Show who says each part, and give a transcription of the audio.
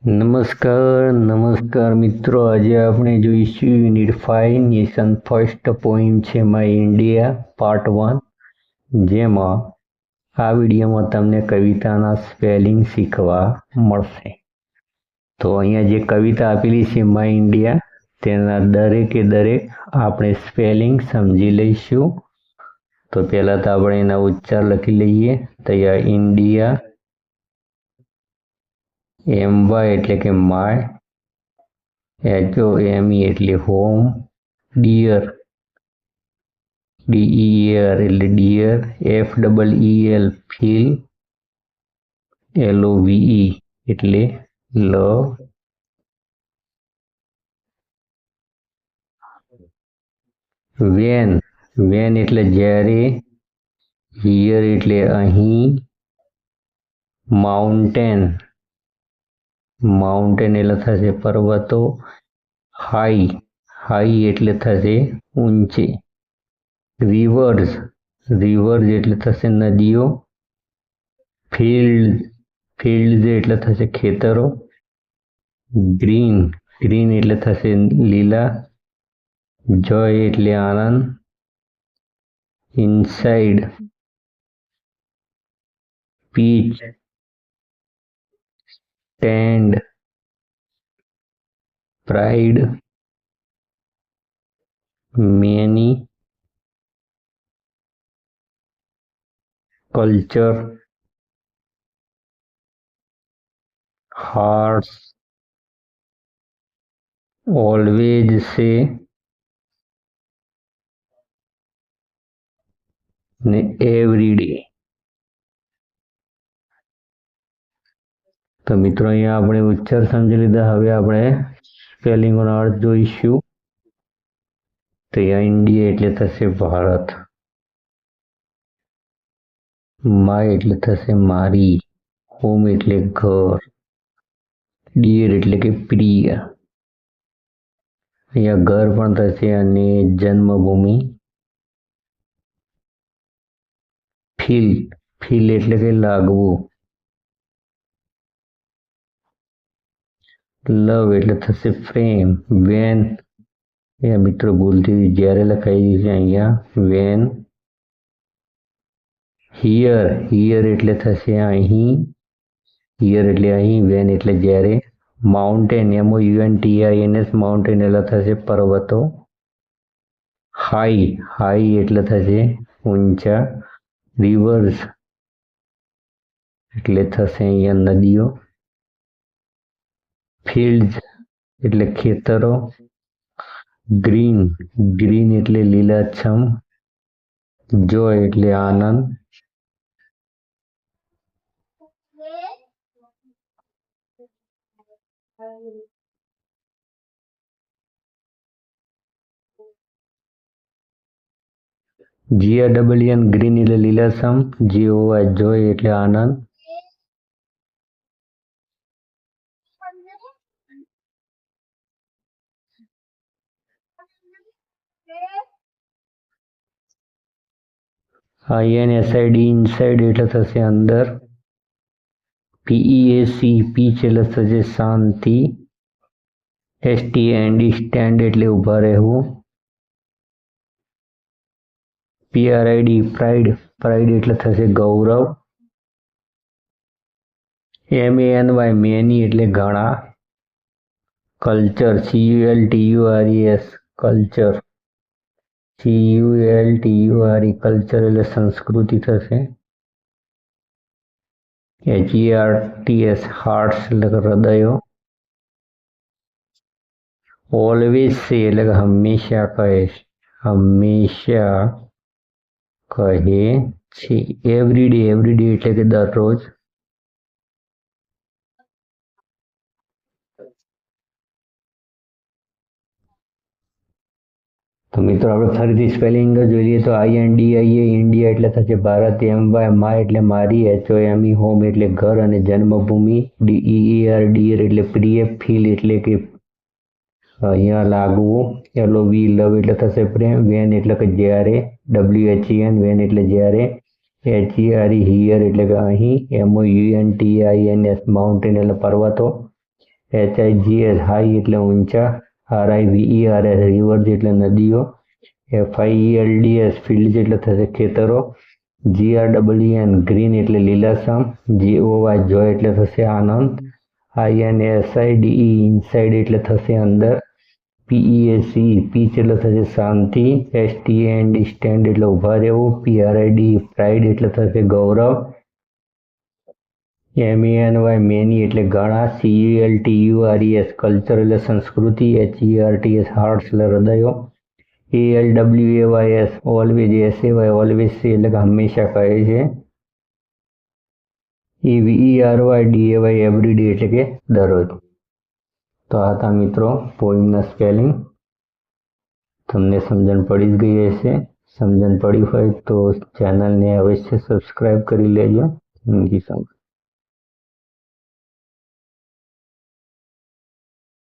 Speaker 1: નમસ્કાર મિત્રો, આજે આપણે જોઈશું યુનિટ 5 નેશન ફર્સ્ટ પોઈમ છે માય ઇન્ડિયા પાર્ટ 1, જેમાં આ વિડીયોમાં તમને કવિતાના સ્પેલિંગ શીખવા મળશે. તો અહીંયા જે કવિતા આપેલી છે માય ઇન્ડિયા, તેના દરેકે દરેક આપણે સ્પેલિંગ સમજી લઈશું. તો પહેલાં તો આપણે એના ઉચ્ચાર લખી લઈએ. તો અહીંયા ઇન્ડિયા, MY એટલે કે માય, HOME એટલે હોમ, ડિયર DEAR એટલે ડિયર, FEEL ફીલ, LOVE એટલે લવ, વેન એટલે જ્યારે, હિયર એટલે અહીં, માઉન્ટેન એટલે થશે પર્વતો, હાઈ એટલે થશે ઊંચે, રિવર્સ એટલે થશે નદીઓ, ફિલ્ડ્સ એટલે થશે ખેતરો, ગ્રીન એટલે થશે લીલા, જોય એટલે આનંદ, inside, pitch, stand, pride, many, culture, hearts, always say, ને એવરીડે. તો મિત્રો, અહીંયા આપણે ઉચ્ચાર સમજી લીધા. હવે આપણે સ્પેલિંગનો અર્થ જોઈશું. તો અહીંયા ઇન્ડિયા એટલે થશે ભારત, માય એટલે થશે મારી, હોમ એટલે ઘર, ડિયર એટલે કે પ્રિય, અહીંયા ઘર પણ થશે, અને જન્મભૂમિ, ફીલ એટલે કે લાગવું, લવ એટલે થશે પ્રેમ, વેન અહીંયા મિત્રો ભૂલથી જ્યારે લખાઈ છે અહીંયા વેન, હિયર એટલે થશે અહીં, વેન એટલે જ્યારે, માઉન્ટેન MOUNTAINS માઉન્ટેન એટલે થશે પર્વતો, હાઈ એટલે થશે ઊંચા, રિવર્સ એટલે થશે અહીંયા નદીઓ, ફિલ્ડ્સ એટલે ખેતરો, ગ્રીન એટલે લીલાછમ, જોય એટલે આનંદ, GREEN ગ્રીન એટલે લીલાછમ, JOY જોય એટલે આનંદ, INSID ઇનસાઇડ એટલે થશે અંદર, PEAC પીચ એટલે થશે શાંતિ, STAND સ્ટેન્ડ એટલે ઊભા રહેવું, PRID પ્રાઇડ એટલે થશે ગૌરવ, MANY મેની એટલે ઘણા, કલ્ચર CULTURES કલ્ચર, કલ્ચર એટલે સંસ્કૃતિ થશે, HEARTS હાર્ટ્સ એટલે હૃદયો, ઓલવેઝ સે એટલે કે હંમેશા કહે છે, એવરીડે એટલે કે દરરોજ, તો મિત્રો આપણે ફરીથી સ્પેલિંગ જોઈ લઈએ. તો INDIA ઇન્ડિયા એટલે થશે ભારત, MY માય એટલે મારી, HOME હોમ એટલે ઘર અને જન્મભૂમિ, DEAR ડિયર એટલે પ્રિય, ફીલ એટલે કે અહીંયા લાગવું, LOVE લવ એટલે થશે પ્રેમ, વેન એટલે કે જ્યારે, WHEN વેન એટલે જ્યારે, HERE હિયર એટલે કે અહીં, MOUNTAINS માઉન્ટેન એટલે પર્વતો, HIGS હાઈ એટલે ઊંચા, RIVERS રિવર્સ એટલે નદીઓ, FIELDS ફિલ્ડ એટલે થશે ખેતરો, GREEN ગ્રીન એટલે લીલાછમ, JOY જોય એટલે થશે આનંદ, INSIDE ઇનસાઇડ એટલે થશે અંદર, PEAC પીચ એટલે થશે શાંતિ, STAND સ્ટેન્ડ એટલે ઊભા રહેવું, PRID પ્રાઇડ એટલે થશે ગૌરવ, MENY મેની એટલે ઘણા, CULTURES કલ્ચર એટલે સંસ્કૃતિ, HEARTS હાર્ટ્સ એટલે હૃદયો, ALWAYS ઓલવેઝ, SAY ઓલવેઝ એટલે કે હંમેશા કહે છે, EVERY DAY એવરીડે એટલે કે દરરોજ. તો આ હતા મિત્રો પોઈમના સ્પેલિંગ. તમને સમજણ પડી જ ગઈ હશે. સમજણ પડી હોય તો ચેનલને અવશ્ય સબસ્ક્રાઈબ કરી લેજો. Thank you so much.